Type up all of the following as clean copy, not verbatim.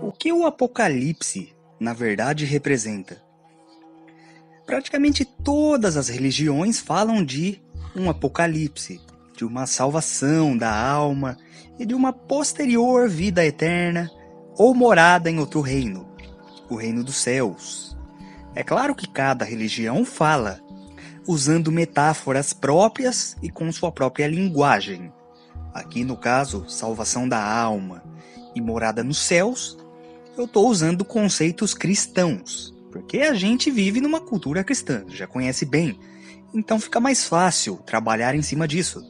O que o Apocalipse, na verdade, representa? Praticamente todas as religiões falam de um apocalipse, de uma salvação da alma e de uma posterior vida eterna ou morada em outro reino, o reino dos céus. É claro que cada religião fala, usando metáforas próprias e com sua própria linguagem. Aqui no caso, salvação da alma e morada nos céus, eu estou usando conceitos cristãos, porque a gente vive numa cultura cristã, já conhece bem, então fica mais fácil trabalhar em cima disso.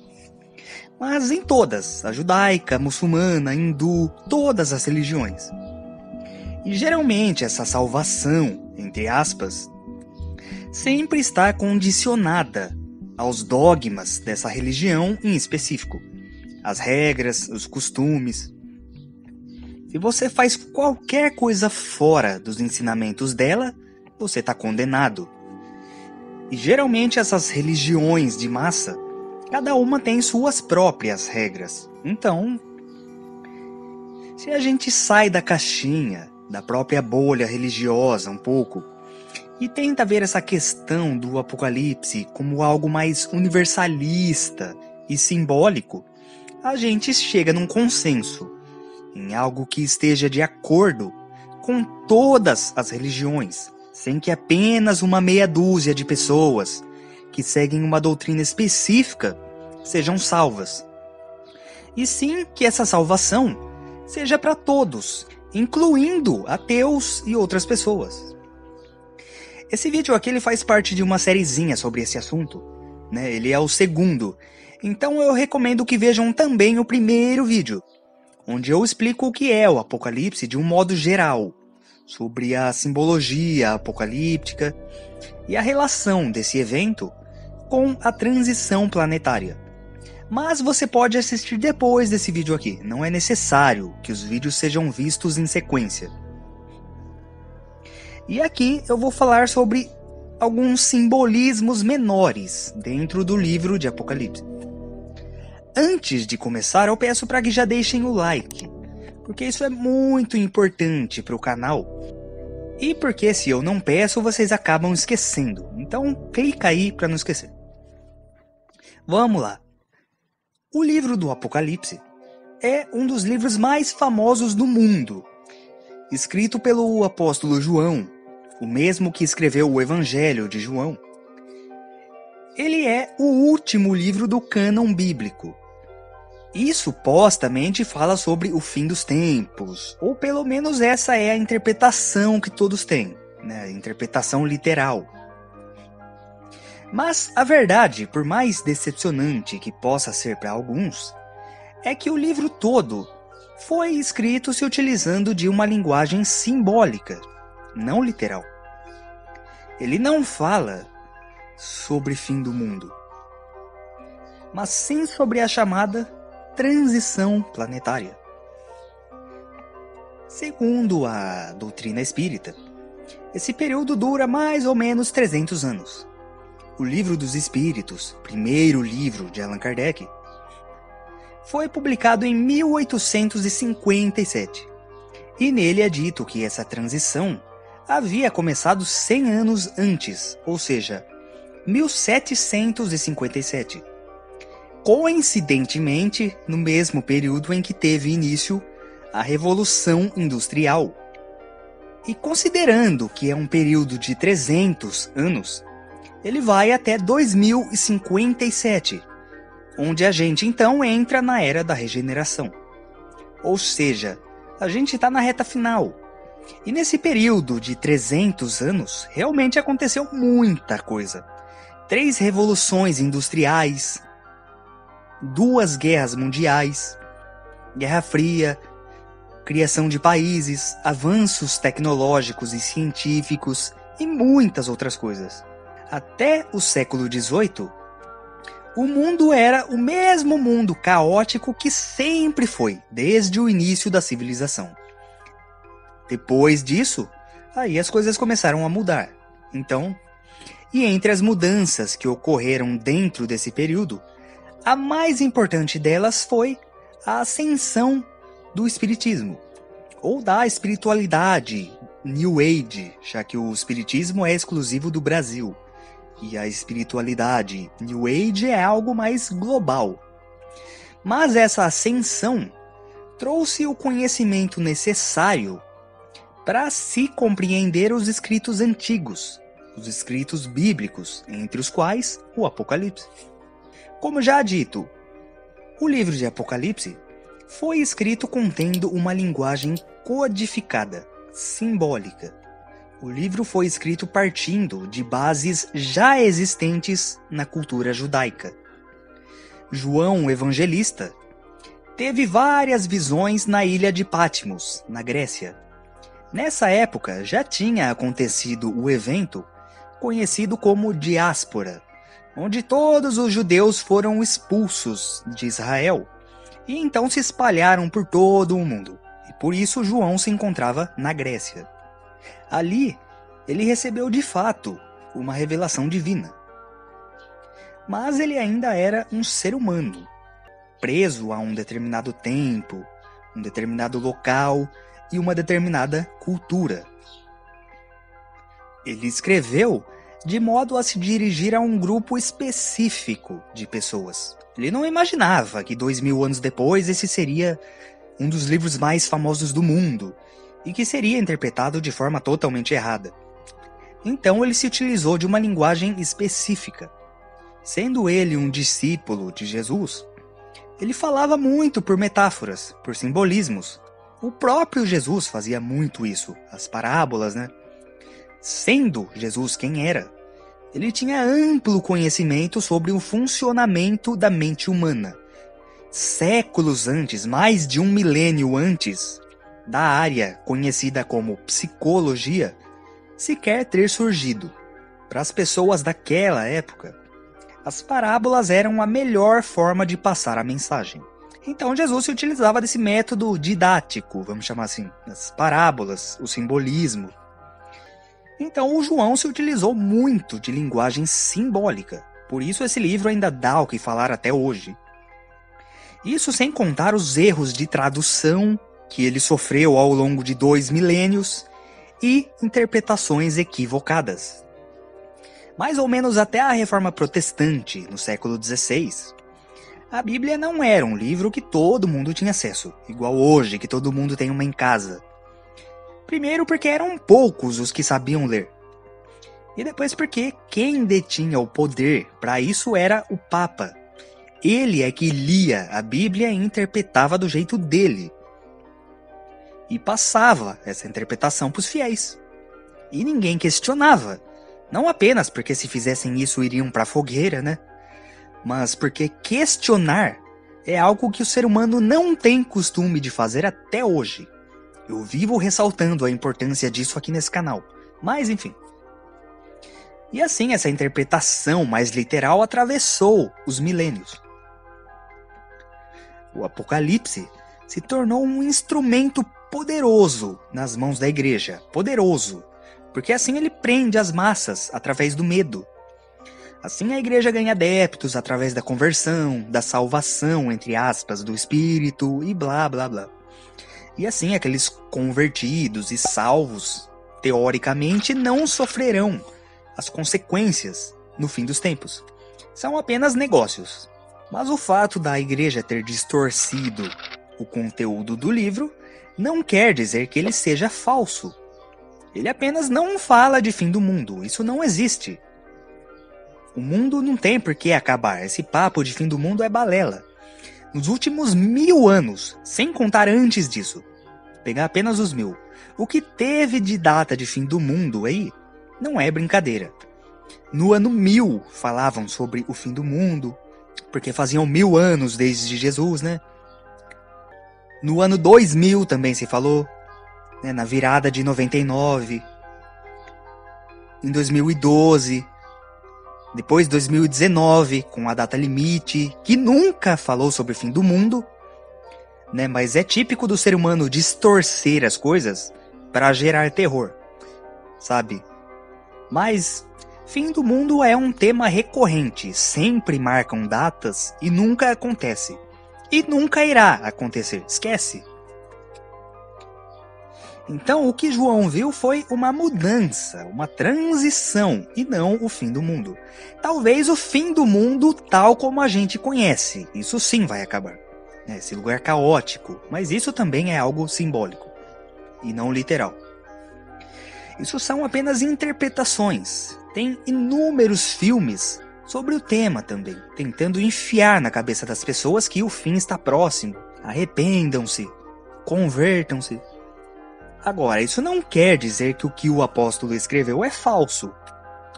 Mas em todas, a judaica, a muçulmana, a hindu, todas as religiões. E geralmente essa salvação, entre aspas, sempre está condicionada aos dogmas dessa religião em específico, as regras, os costumes. Se você faz qualquer coisa fora dos ensinamentos dela, você está condenado. E geralmente essas religiões de massa, cada uma tem suas próprias regras. Então, se a gente sai da caixinha, da própria bolha religiosa um pouco, e tenta ver essa questão do Apocalipse como algo mais universalista e simbólico, a gente chega num consenso, em algo que esteja de acordo com todas as religiões, sem que apenas uma meia dúzia de pessoas que seguem uma doutrina específica sejam salvas. E sim que essa salvação seja para todos, incluindo ateus e outras pessoas. Esse vídeo aqui ele faz parte de uma sériezinha sobre esse assunto, né? Ele é o segundo, então eu recomendo que vejam também o primeiro vídeo, onde eu explico o que é o Apocalipse de um modo geral, sobre a simbologia apocalíptica e a relação desse evento com a transição planetária. Mas você pode assistir depois desse vídeo aqui, não é necessário que os vídeos sejam vistos em sequência. E aqui eu vou falar sobre alguns simbolismos menores dentro do livro de Apocalipse. Antes de começar, eu peço para que já deixem o like, porque isso é muito importante para o canal. E porque se eu não peço, vocês acabam esquecendo. Então clica aí para não esquecer. Vamos lá. O livro do Apocalipse é um dos livros mais famosos do mundo, escrito pelo apóstolo João, o mesmo que escreveu o Evangelho de João. Ele é o último livro do cânon bíblico. E supostamente fala sobre o fim dos tempos, ou pelo menos essa é a interpretação que todos têm, né? A interpretação literal. Mas a verdade, por mais decepcionante que possa ser para alguns, é que o livro todo foi escrito se utilizando de uma linguagem simbólica, não literal. Ele não fala sobre fim do mundo, mas sim sobre a chamada transição planetária. Segundo a doutrina espírita, esse período dura mais ou menos 300 anos. O Livro dos Espíritos, primeiro livro de Allan Kardec, foi publicado em 1857. E nele é dito que essa transição havia começado 100 anos antes, ou seja, 1757. Coincidentemente, no mesmo período em que teve início a Revolução Industrial. E considerando que é um período de 300 anos, ele vai até 2057, onde a gente então entra na Era da Regeneração. Ou seja, a gente está na reta final. E nesse período de 300 anos, realmente aconteceu muita coisa. 3 revoluções industriais, 2 guerras mundiais, Guerra Fria, criação de países, avanços tecnológicos e científicos e muitas outras coisas. Até o século XVIII, o mundo era o mesmo mundo caótico que sempre foi, desde o início da civilização. Depois disso, aí as coisas começaram a mudar. Então, e entre as mudanças que ocorreram dentro desse período, a mais importante delas foi a ascensão do espiritismo, ou da espiritualidade, New Age, já que o espiritismo é exclusivo do Brasil, e a espiritualidade New Age é algo mais global. Mas essa ascensão trouxe o conhecimento necessário para se compreender os escritos antigos, os escritos bíblicos, entre os quais o Apocalipse. Como já dito, o livro de Apocalipse foi escrito contendo uma linguagem codificada, simbólica. O livro foi escrito partindo de bases já existentes na cultura judaica. João o Evangelista teve várias visões na ilha de Patmos, na Grécia. Nessa época já tinha acontecido o evento conhecido como diáspora, onde todos os judeus foram expulsos de Israel e então se espalharam por todo o mundo. E por isso João se encontrava na Grécia. Ali, ele recebeu de fato uma revelação divina. Mas ele ainda era um ser humano, preso a um determinado tempo, um determinado local e uma determinada cultura. Ele escreveu de modo a se dirigir a um grupo específico de pessoas. Ele não imaginava que 2000 anos depois esse seria um dos livros mais famosos do mundo e que seria interpretado de forma totalmente errada. Então ele se utilizou de uma linguagem específica. Sendo ele um discípulo de Jesus, ele falava muito por metáforas, por simbolismos. O próprio Jesus fazia muito isso, as parábolas, né? Sendo Jesus quem era, ele tinha amplo conhecimento sobre o funcionamento da mente humana. Séculos antes, mais de 1 milênio antes, da área conhecida como psicologia sequer ter surgido. Para as pessoas daquela época, as parábolas eram a melhor forma de passar a mensagem. Então Jesus se utilizava desse método didático, vamos chamar assim, as parábolas, o simbolismo. Então o João se utilizou muito de linguagem simbólica, por isso esse livro ainda dá o que falar até hoje. Isso sem contar os erros de tradução que ele sofreu ao longo de 2 milênios e interpretações equivocadas. Mais ou menos até a Reforma Protestante, no século XVI, a Bíblia não era um livro que todo mundo tinha acesso, igual hoje, que todo mundo tem uma em casa. Primeiro porque eram poucos os que sabiam ler. E depois porque quem detinha o poder para isso era o Papa. Ele é que lia a Bíblia e interpretava do jeito dele. E passava essa interpretação para os fiéis. E ninguém questionava. Não apenas porque se fizessem isso iriam para a fogueira, né? Mas porque questionar é algo que o ser humano não tem costume de fazer até hoje. Eu vivo ressaltando a importância disso aqui nesse canal. Mas enfim. E assim essa interpretação mais literal atravessou os milênios. O Apocalipse se tornou um instrumento poderoso nas mãos da igreja. Poderoso. Porque assim ele prende as massas através do medo. Assim a igreja ganha adeptos através da conversão, da salvação, entre aspas, do espírito e blá blá blá. E assim aqueles convertidos e salvos, teoricamente, não sofrerão as consequências no fim dos tempos. São apenas negócios. Mas o fato da igreja ter distorcido o conteúdo do livro não quer dizer que ele seja falso. Ele apenas não fala de fim do mundo. Isso não existe. O mundo não tem por que acabar. Esse papo de fim do mundo é balela. Nos últimos 1000 anos, sem contar antes disso, pegar apenas os 1000, o que teve de data de fim do mundo aí não é brincadeira. No ano 1000 falavam sobre o fim do mundo, porque faziam 1000 anos desde Jesus, né? No ano 2000 também se falou, né? Na virada de 99, em 2012, depois 2019, com a data limite, que nunca falou sobre o fim do mundo, né? Mas é típico do ser humano distorcer as coisas para gerar terror, sabe? Mas fim do mundo é um tema recorrente, sempre marcam datas e nunca acontece. E nunca irá acontecer, esquece. Então, o que João viu foi uma mudança, uma transição, e não o fim do mundo. Talvez o fim do mundo tal como a gente conhece. Isso sim vai acabar. Esse lugar caótico. Mas isso também é algo simbólico, e não literal. Isso são apenas interpretações. Tem inúmeros filmes sobre o tema também, tentando enfiar na cabeça das pessoas que o fim está próximo. Arrependam-se, convertam-se. Agora, isso não quer dizer que o que o apóstolo escreveu é falso,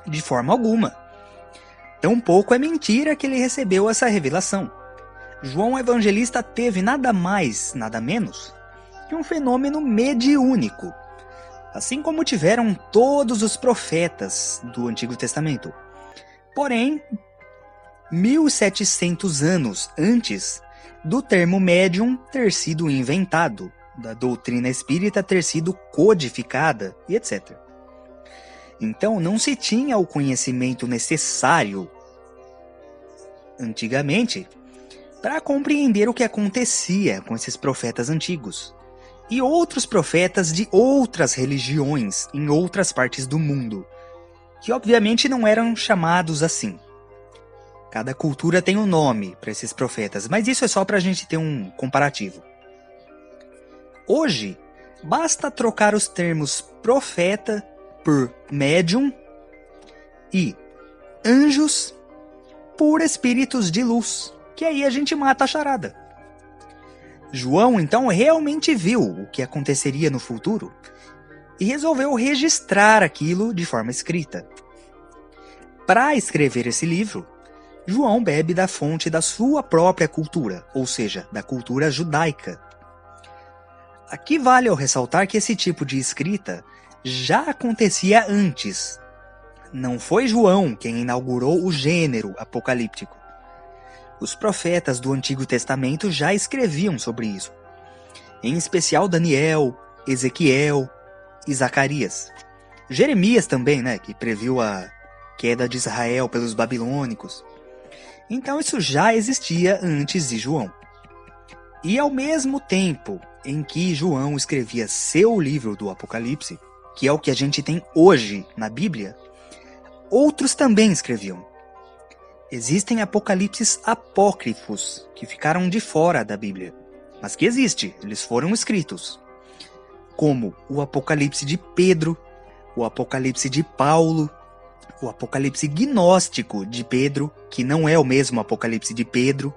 de forma alguma. Tampouco é mentira que ele recebeu essa revelação. João Evangelista teve nada mais, nada menos, que um fenômeno mediúnico, assim como tiveram todos os profetas do Antigo Testamento. Porém, 1700 anos antes do termo médium ter sido inventado, da doutrina espírita ter sido codificada e etc. Então não se tinha o conhecimento necessário antigamente para compreender o que acontecia com esses profetas antigos e outros profetas de outras religiões em outras partes do mundo, que obviamente não eram chamados assim. Cada cultura tem um nome para esses profetas, mas isso é só para a gente ter um comparativo. Hoje, basta trocar os termos profeta por médium e anjos por espíritos de luz, que aí a gente mata a charada. João, então, realmente viu o que aconteceria no futuro e resolveu registrar aquilo de forma escrita. Para escrever esse livro, João bebe da fonte da sua própria cultura, ou seja, da cultura judaica. Aqui vale ao ressaltar que esse tipo de escrita já acontecia antes. Não foi João quem inaugurou o gênero apocalíptico. Os profetas do Antigo Testamento já escreviam sobre isso. Em especial Daniel, Ezequiel e Zacarias. Jeremias também, que previu a queda de Israel pelos babilônicos. Então isso já existia antes de João. E ao mesmo tempo em que João escrevia seu livro do Apocalipse, que é o que a gente tem hoje na Bíblia, outros também escreviam. Existem apocalipses apócrifos que ficaram de fora da Bíblia, mas que existem, eles foram escritos. Como o Apocalipse de Pedro, o Apocalipse de Paulo, o Apocalipse gnóstico de Pedro, que não é o mesmo Apocalipse de Pedro.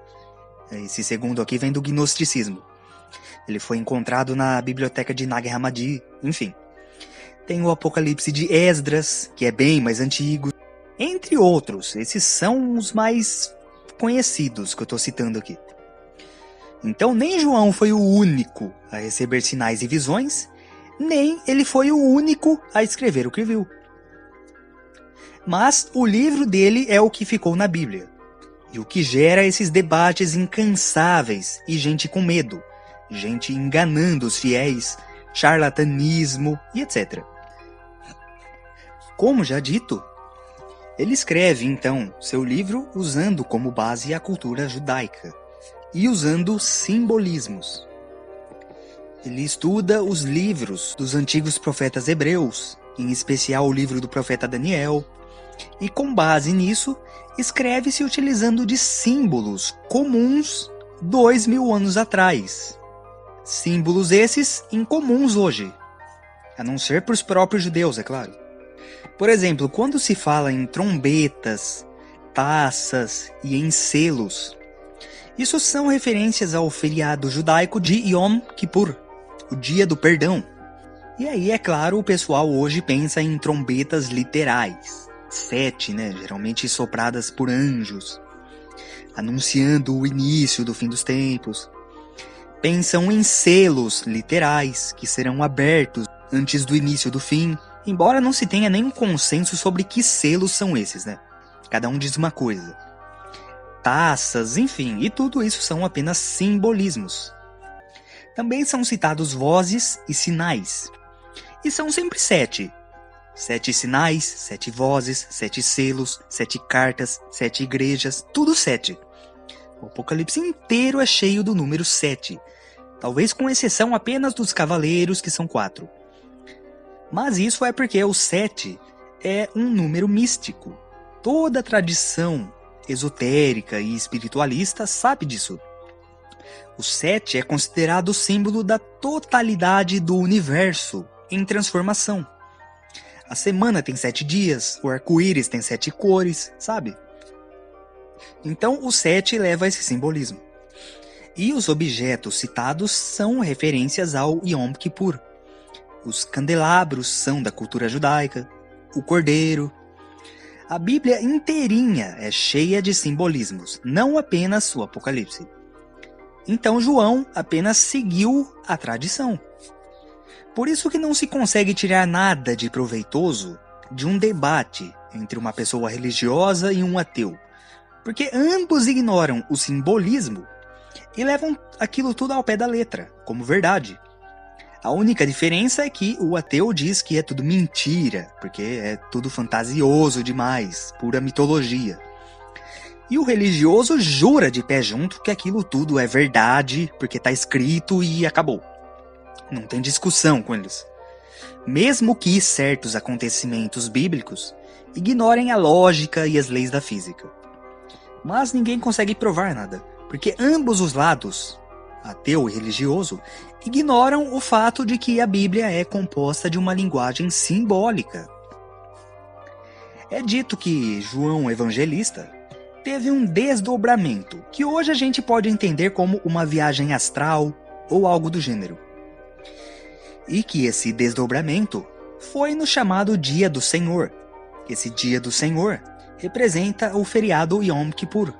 Esse segundo aqui vem do gnosticismo. Ele foi encontrado na biblioteca de Nag Hammadi, enfim. Tem o Apocalipse de Esdras, que é bem mais antigo. Entre outros, esses são os mais conhecidos que eu estou citando aqui. Então nem João foi o único a receber sinais e visões, nem ele foi o único a escrever o que viu. Mas o livro dele é o que ficou na Bíblia, e o que gera esses debates incansáveis e gente com medo, gente enganando os fiéis, charlatanismo e etc. Como já dito, ele escreve então seu livro usando como base a cultura judaica e usando simbolismos. Ele estuda os livros dos antigos profetas hebreus, em especial o livro do profeta Daniel, e com base nisso, escreve-se utilizando de símbolos comuns 2000 anos atrás. Símbolos esses incomuns hoje, a não ser para os próprios judeus, é claro. Por exemplo, quando se fala em trombetas, taças e em selos, isso são referências ao feriado judaico de Yom Kippur, o dia do perdão. E aí, é claro, o pessoal hoje pensa em trombetas literais. 7, geralmente sopradas por anjos, anunciando o início do fim dos tempos. Pensam em selos literais, que serão abertos antes do início do fim, embora não se tenha nenhum consenso sobre que selos são esses, Cada um diz uma coisa. Taças, enfim, e tudo isso são apenas simbolismos. Também são citados vozes e sinais. E são sempre 7. 7 sinais, 7 vozes, 7 selos, 7 cartas, 7 igrejas, tudo 7. O Apocalipse inteiro é cheio do número 7, talvez com exceção apenas dos cavaleiros, que são 4. Mas isso é porque o 7 é um número místico. Toda tradição esotérica e espiritualista sabe disso. O 7 é considerado o símbolo da totalidade do universo em transformação. A semana tem 7 dias, o arco-íris tem 7 cores, sabe? Então o 7 leva esse simbolismo. E os objetos citados são referências ao Yom Kippur. Os candelabros são da cultura judaica, o cordeiro. A Bíblia inteirinha é cheia de simbolismos, não apenas o Apocalipse. Então João apenas seguiu a tradição. Por isso que não se consegue tirar nada de proveitoso de um debate entre uma pessoa religiosa e um ateu, porque ambos ignoram o simbolismo e levam aquilo tudo ao pé da letra, como verdade. A única diferença é que o ateu diz que é tudo mentira, porque é tudo fantasioso demais, pura mitologia. E o religioso jura de pé junto que aquilo tudo é verdade, porque está escrito e acabou. Não tem discussão com eles. Mesmo que certos acontecimentos bíblicos ignorem a lógica e as leis da física. Mas ninguém consegue provar nada, porque ambos os lados, ateu e religioso, ignoram o fato de que a Bíblia é composta de uma linguagem simbólica. É dito que João Evangelista teve um desdobramento, que hoje a gente pode entender como uma viagem astral ou algo do gênero. E que esse desdobramento foi no chamado Dia do Senhor. Esse Dia do Senhor representa o feriado Yom Kippur,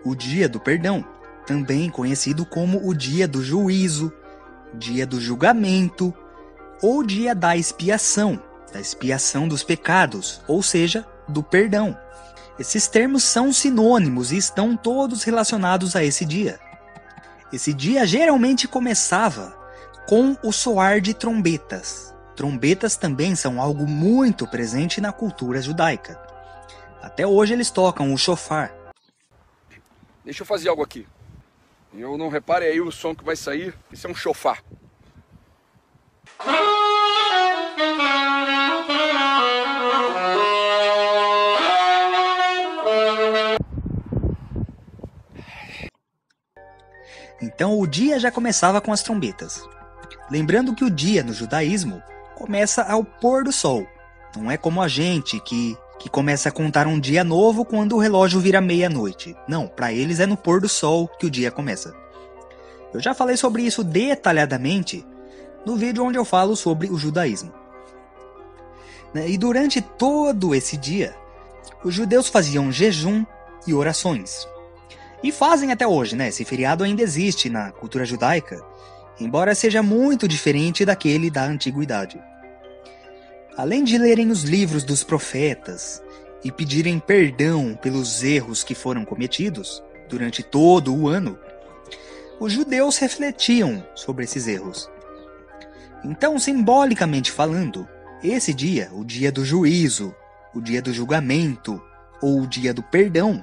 o Dia do Perdão, também conhecido como o Dia do Juízo, Dia do Julgamento ou Dia da expiação dos pecados, ou seja, do perdão. Esses termos são sinônimos e estão todos relacionados a esse dia. Esse dia geralmente começava com o soar de trombetas. Trombetas também são algo muito presente na cultura judaica. Até hoje eles tocam o shofar. Deixa eu fazer algo aqui. Eu não repare aí o som que vai sair. Isso é um shofar. Então o dia já começava com as trombetas. Lembrando que o dia no judaísmo começa ao pôr do sol. Não é como a gente que começa a contar um dia novo quando o relógio vira meia-noite. Não, para eles é no pôr do sol que o dia começa. Eu já falei sobre isso detalhadamente no vídeo onde eu falo sobre o judaísmo. E durante todo esse dia, os judeus faziam jejum e orações. E fazem até hoje, né? Esse feriado ainda existe na cultura judaica, embora seja muito diferente daquele da antiguidade. Além de lerem os livros dos profetas e pedirem perdão pelos erros que foram cometidos durante todo o ano, os judeus refletiam sobre esses erros. Então, simbolicamente falando, esse dia, o dia do juízo, o dia do julgamento ou o dia do perdão,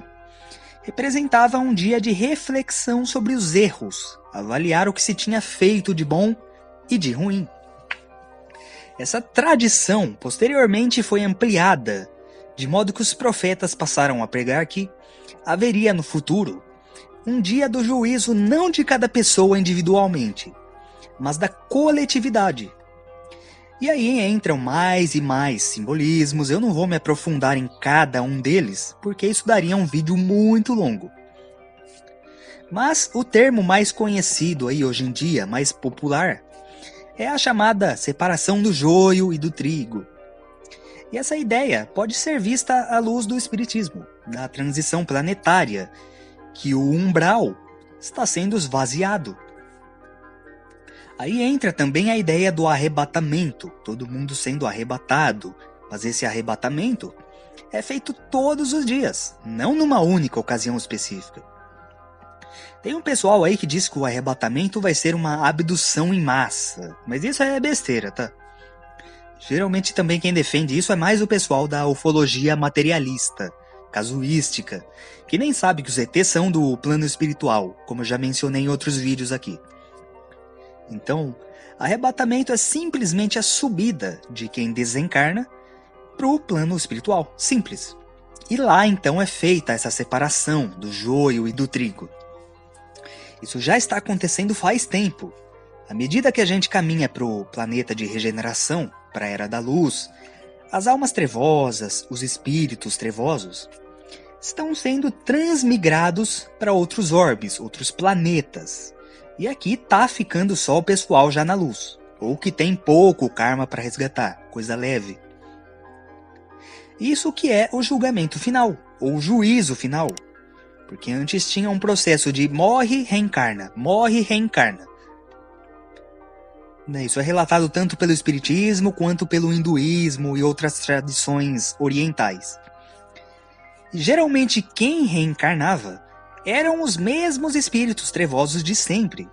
representava um dia de reflexão sobre os erros, avaliar o que se tinha feito de bom e de ruim. Essa tradição posteriormente foi ampliada, de modo que os profetas passaram a pregar que haveria no futuro um dia do juízo não de cada pessoa individualmente, mas da coletividade. E aí entram mais e mais simbolismos, eu não vou me aprofundar em cada um deles, porque isso daria um vídeo muito longo. Mas o termo mais conhecido aí hoje em dia, mais popular, é a chamada separação do joio e do trigo. E essa ideia pode ser vista à luz do espiritismo, da transição planetária, que o umbral está sendo esvaziado. Aí entra também a ideia do arrebatamento, todo mundo sendo arrebatado, mas esse arrebatamento é feito todos os dias, não numa única ocasião específica. Tem um pessoal aí que diz que o arrebatamento vai ser uma abdução em massa, mas isso é besteira, tá? Geralmente também quem defende isso é mais o pessoal da ufologia materialista, casuística, que nem sabe que os ETs são do plano espiritual, como eu já mencionei em outros vídeos aqui. Então, arrebatamento é simplesmente a subida de quem desencarna para o plano espiritual, simples. E lá então é feita essa separação do joio e do trigo. Isso já está acontecendo faz tempo. À medida que a gente caminha para o planeta de regeneração, para a Era da Luz, as almas trevosas, os espíritos trevosos, estão sendo transmigrados para outros orbes, outros planetas. E aqui tá ficando só o pessoal já na luz, ou que tem pouco karma para resgatar, coisa leve. Isso que é o julgamento final, ou juízo final. Porque antes tinha um processo de morre, reencarna, morre, reencarna. Isso é relatado tanto pelo espiritismo quanto pelo hinduísmo e outras tradições orientais. E geralmente quem reencarnava eram os mesmos espíritos trevosos de sempre,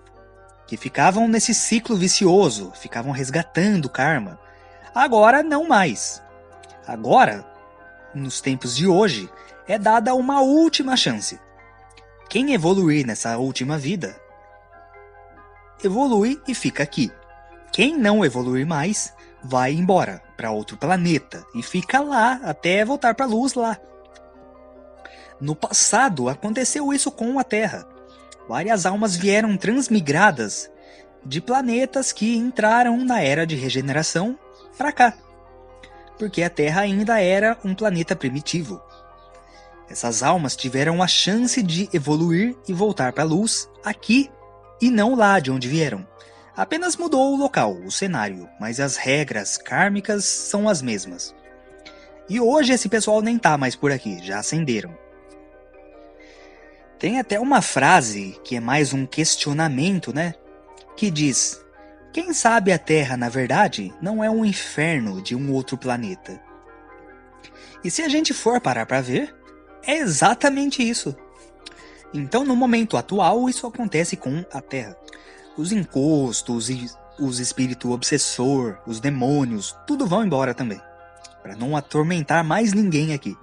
que ficavam nesse ciclo vicioso, ficavam resgatando karma. Agora não mais. Agora, nos tempos de hoje, é dada uma última chance. Quem evoluir nessa última vida, evolui e fica aqui. Quem não evoluir mais, vai embora para outro planeta e fica lá até voltar para a luz lá. No passado aconteceu isso com a Terra. Várias almas vieram transmigradas de planetas que entraram na Era de Regeneração para cá. Porque a Terra ainda era um planeta primitivo. Essas almas tiveram a chance de evoluir e voltar para a luz aqui e não lá de onde vieram. Apenas mudou o local, o cenário, mas as regras kármicas são as mesmas. E hoje esse pessoal nem tá mais por aqui, já ascenderam. Tem até uma frase que é mais um questionamento, né? Que diz: quem sabe a Terra, na verdade, não é um inferno de um outro planeta. E se a gente for parar para ver, é exatamente isso. Então, no momento atual, isso acontece com a Terra. Os encostos, os espíritos obsessor, os demônios, tudo vão embora também. Para não atormentar mais ninguém aqui.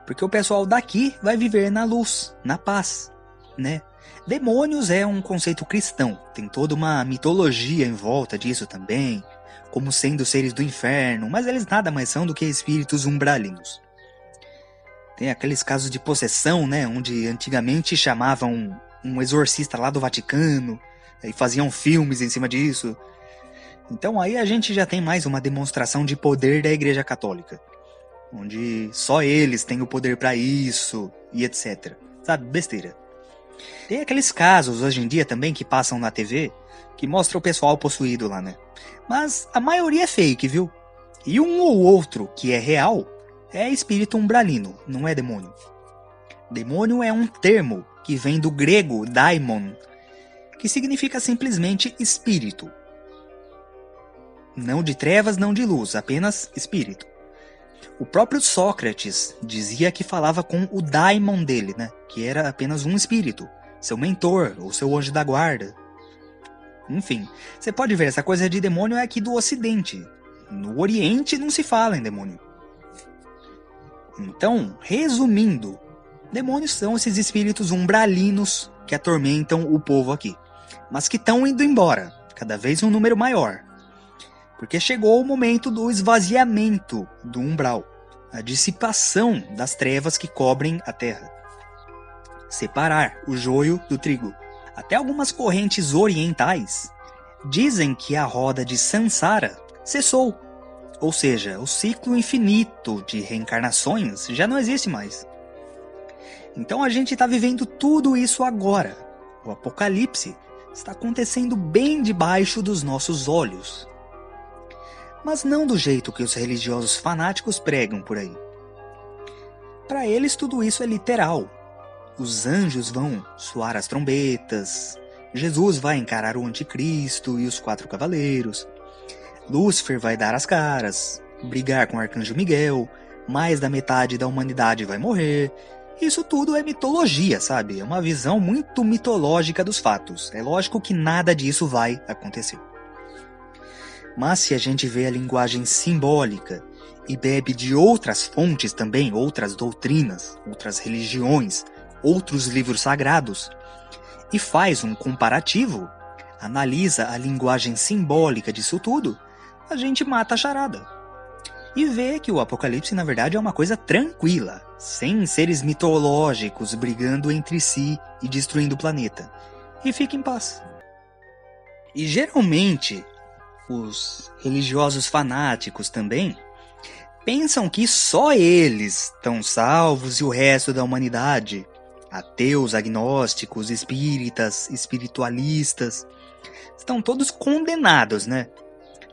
Porque o pessoal daqui vai viver na luz, na paz, né? Demônios é um conceito cristão, tem toda uma mitologia em volta disso também, como sendo seres do inferno, mas eles nada mais são do que espíritos umbralinos. Tem aqueles casos de possessão, né, onde antigamente chamavam um exorcista lá do Vaticano, e faziam filmes em cima disso. Então aí a gente já tem mais uma demonstração de poder da Igreja Católica, onde só eles têm o poder para isso, e etc. Sabe, besteira. Tem aqueles casos hoje em dia também que passam na TV, que mostra o pessoal possuído lá, né? Mas a maioria é fake, viu? E um ou outro que é real é espírito umbralino, não é demônio. Demônio é um termo que vem do grego daimon, que significa simplesmente espírito. Não de trevas, não de luz, apenas espírito. O próprio Sócrates dizia que falava com o daimon dele, né? Que era apenas um espírito, seu mentor ou seu anjo da guarda. Enfim, você pode ver, essa coisa de demônio é aqui do Ocidente. No Oriente não se fala em demônio. Então, resumindo, demônios são esses espíritos umbralinos que atormentam o povo aqui, mas que estão indo embora, cada vez um número maior. Porque chegou o momento do esvaziamento do umbral, a dissipação das trevas que cobrem a terra. Separar o joio do trigo. Até algumas correntes orientais dizem que a roda de Sansara cessou. Ou seja, o ciclo infinito de reencarnações já não existe mais. Então a gente está vivendo tudo isso agora. O apocalipse está acontecendo bem debaixo dos nossos olhos. Mas não do jeito que os religiosos fanáticos pregam por aí. Para eles tudo isso é literal. Os anjos vão soar as trombetas, Jesus vai encarar o anticristo e os 4 cavaleiros, Lúcifer vai dar as caras, brigar com o arcanjo Miguel, mais da metade da humanidade vai morrer. Isso tudo é mitologia, sabe? É uma visão muito mitológica dos fatos. É lógico que nada disso vai acontecer. Mas se a gente vê a linguagem simbólica e bebe de outras fontes também, outras doutrinas, outras religiões, outros livros sagrados, e faz um comparativo, analisa a linguagem simbólica disso tudo, a gente mata a charada. E vê que o Apocalipse na verdade é uma coisa tranquila, sem seres mitológicos brigando entre si e destruindo o planeta. E fica em paz. E geralmente, os religiosos fanáticos também pensam que só eles estão salvos e o resto da humanidade, ateus, agnósticos, espíritas, espiritualistas, estão todos condenados, né?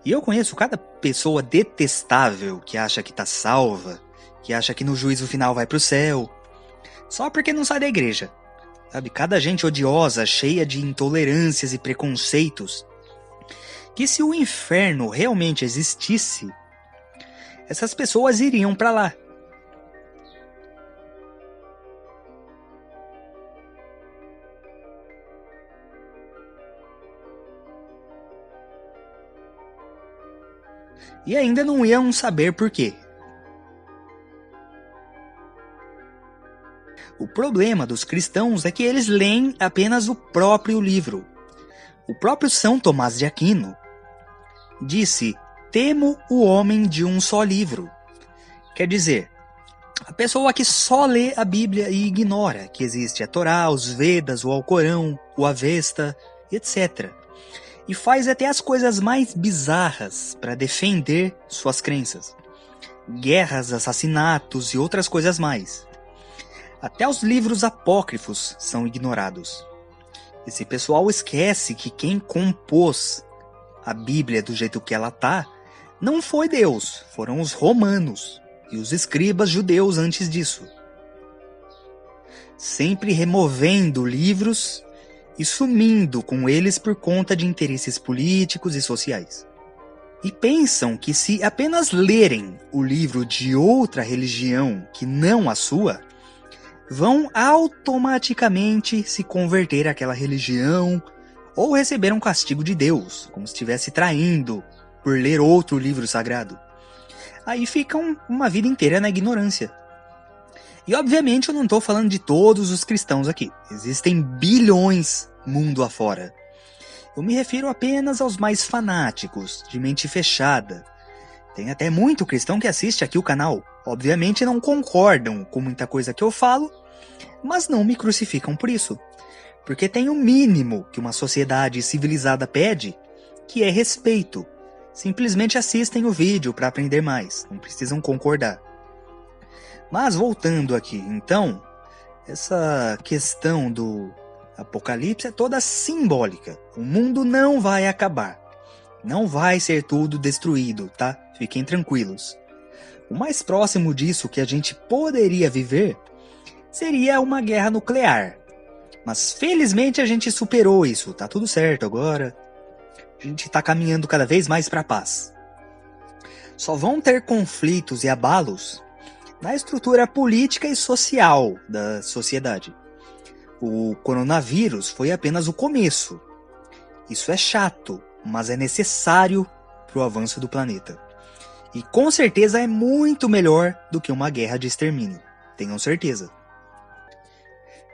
E eu conheço cada pessoa detestável que acha que tá salva, que acha que no juízo final vai pro céu, só porque não sai da igreja. Sabe? Cada gente odiosa, cheia de intolerâncias e preconceitos, que se o inferno realmente existisse, essas pessoas iriam pra lá. E ainda não iam saber por quê. O problema dos cristãos é que eles leem apenas o próprio livro. O próprio São Tomás de Aquino disse: temo o homem de um só livro. Quer dizer, a pessoa que só lê a Bíblia e ignora que existe a Torá, os Vedas, o Alcorão, o Avesta, etc. E faz até as coisas mais bizarras para defender suas crenças. Guerras, assassinatos e outras coisas mais. Até os livros apócrifos são ignorados. Esse pessoal esquece que quem compôs a Bíblia do jeito que ela tá não foi Deus, foram os romanos e os escribas judeus antes disso. Sempre removendo livros e sumindo com eles por conta de interesses políticos e sociais. E pensam que se apenas lerem o livro de outra religião que não a sua, vão automaticamente se converter àquela religião ou receber um castigo de Deus, como se estivesse traindo por ler outro livro sagrado. Aí ficam uma vida inteira na ignorância. E obviamente eu não estou falando de todos os cristãos aqui. Existem bilhões mundo afora. Eu me refiro apenas aos mais fanáticos, de mente fechada. Tem até muito cristão que assiste aqui o canal. Obviamente não concordam com muita coisa que eu falo, mas não me crucificam por isso. Porque tem o mínimo que uma sociedade civilizada pede, que é respeito. Simplesmente assistem o vídeo para aprender mais, não precisam concordar. Mas voltando aqui, então, essa questão do Apocalipse é toda simbólica. O mundo não vai acabar. Não vai ser tudo destruído, tá? Fiquem tranquilos. O mais próximo disso que a gente poderia viver seria uma guerra nuclear. Mas felizmente a gente superou isso, tá tudo certo agora. A gente tá caminhando cada vez mais para a paz. Só vão ter conflitos e abalos na estrutura política e social da sociedade. O coronavírus foi apenas o começo. Isso é chato, mas é necessário para o avanço do planeta. E com certeza é muito melhor do que uma guerra de extermínio. Tenham certeza.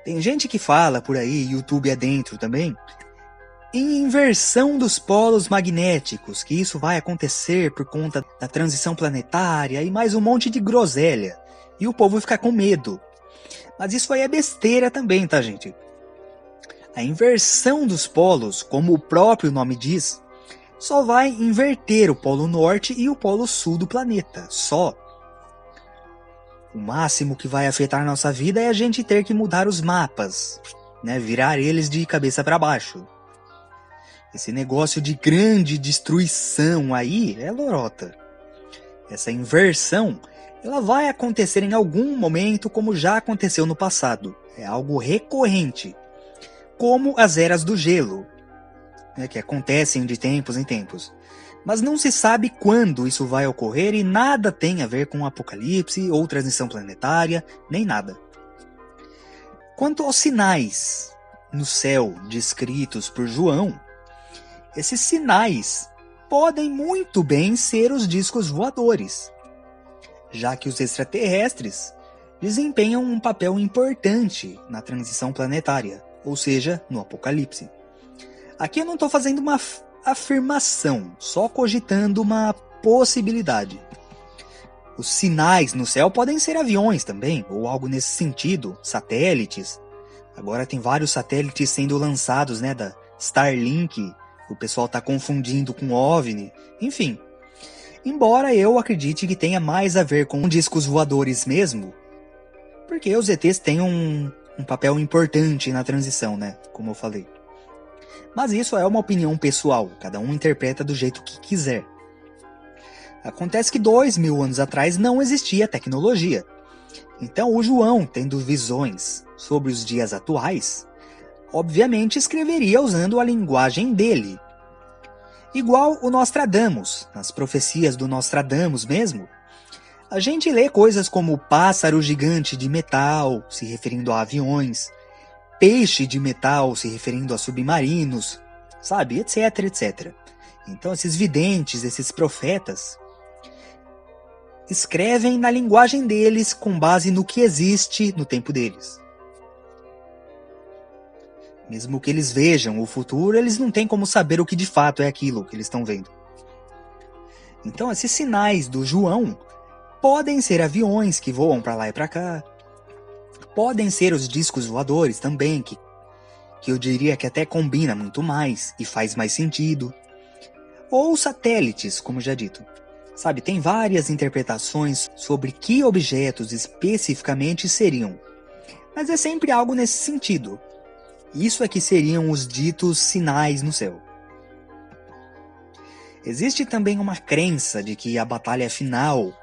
Tem gente que fala por aí, YouTube adentro também, em inversão dos polos magnéticos, que isso vai acontecer por conta da transição planetária e mais um monte de groselha. E o povo fica com medo. Mas isso aí é besteira também, tá, gente? A inversão dos polos, como o próprio nome diz, só vai inverter o polo norte e o polo sul do planeta, só. O máximo que vai afetar nossa vida é a gente ter que mudar os mapas, né? Virar eles de cabeça para baixo. Esse negócio de grande destruição aí é lorota. Essa inversão, ela vai acontecer em algum momento, como já aconteceu no passado. É algo recorrente, como as eras do gelo, né, que acontecem de tempos em tempos. Mas não se sabe quando isso vai ocorrer e nada tem a ver com o apocalipse ou transição planetária, nem nada. Quanto aos sinais no céu descritos por João, esses sinais podem muito bem ser os discos voadores, já que os extraterrestres desempenham um papel importante na transição planetária, ou seja, no apocalipse. Aqui eu não estou fazendo uma afirmação, só cogitando uma possibilidade. Os sinais no céu podem ser aviões também, ou algo nesse sentido, satélites. Agora tem vários satélites sendo lançados, né, da Starlink, o pessoal está confundindo com OVNI, enfim. Embora eu acredite que tenha mais a ver com discos voadores mesmo, porque os ETs têm um papel importante na transição, né, como eu falei. Mas isso é uma opinião pessoal, cada um interpreta do jeito que quiser. Acontece que 2000 anos atrás não existia tecnologia. Então o João, tendo visões sobre os dias atuais, obviamente escreveria usando a linguagem dele. Igual o Nostradamus, nas profecias do Nostradamus mesmo, a gente lê coisas como pássaro gigante de metal, se referindo a aviões, peixe de metal, se referindo a submarinos, sabe, etc, etc. Então esses videntes, esses profetas, escrevem na linguagem deles com base no que existe no tempo deles. Mesmo que eles vejam o futuro, eles não têm como saber o que de fato é aquilo que eles estão vendo. Então esses sinais do João podem ser aviões que voam para lá e para cá. Podem ser os discos voadores também, que eu diria que até combina muito mais e faz mais sentido. Ou satélites, como já dito. Sabe, tem várias interpretações sobre que objetos especificamente seriam. Mas é sempre algo nesse sentido. Isso é que seriam os ditos sinais no céu. Existe também uma crença de que a batalha final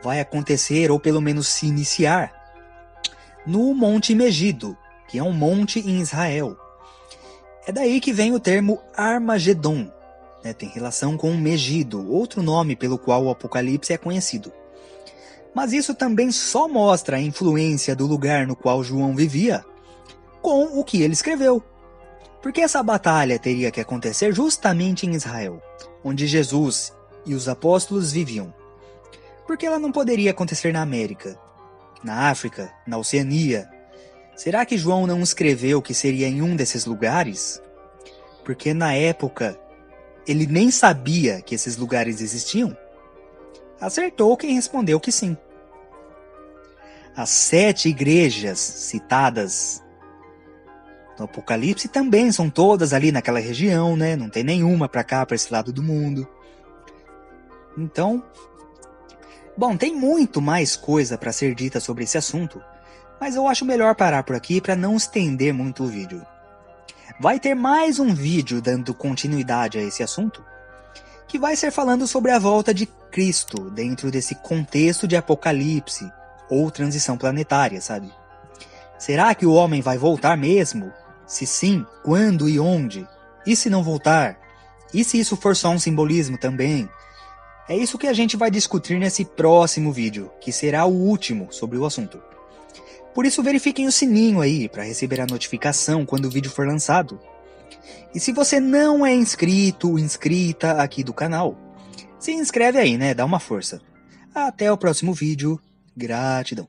vai acontecer, ou pelo menos se iniciar, no Monte Megido, que é um monte em Israel. É daí que vem o termo Armagedon, né? Tem relação com Megido, outro nome pelo qual o Apocalipse é conhecido. Mas isso também só mostra a influência do lugar no qual João vivia com o que ele escreveu. Porque essa batalha teria que acontecer justamente em Israel, onde Jesus e os apóstolos viviam. Porque ela não poderia acontecer na América, na África, na Oceania. Será que João não escreveu que seria em um desses lugares? Porque na época ele nem sabia que esses lugares existiam? Acertou quem respondeu que sim. As 7 igrejas citadas no Apocalipse também são todas ali naquela região, né? Não tem nenhuma para cá, para esse lado do mundo. Então, bom, tem muito mais coisa para ser dita sobre esse assunto, mas eu acho melhor parar por aqui para não estender muito o vídeo. Vai ter mais um vídeo dando continuidade a esse assunto, que vai ser falando sobre a volta de Cristo dentro desse contexto de Apocalipse ou transição planetária, sabe? Será que o homem vai voltar mesmo? Se sim, quando e onde? E se não voltar? E se isso for só um simbolismo também? É isso que a gente vai discutir nesse próximo vídeo, que será o último sobre o assunto. Por isso verifiquem o sininho aí para receber a notificação quando o vídeo for lançado. E se você não é inscrito ou inscrita aqui do canal, se inscreve aí, né? Dá uma força. Até o próximo vídeo. Gratidão.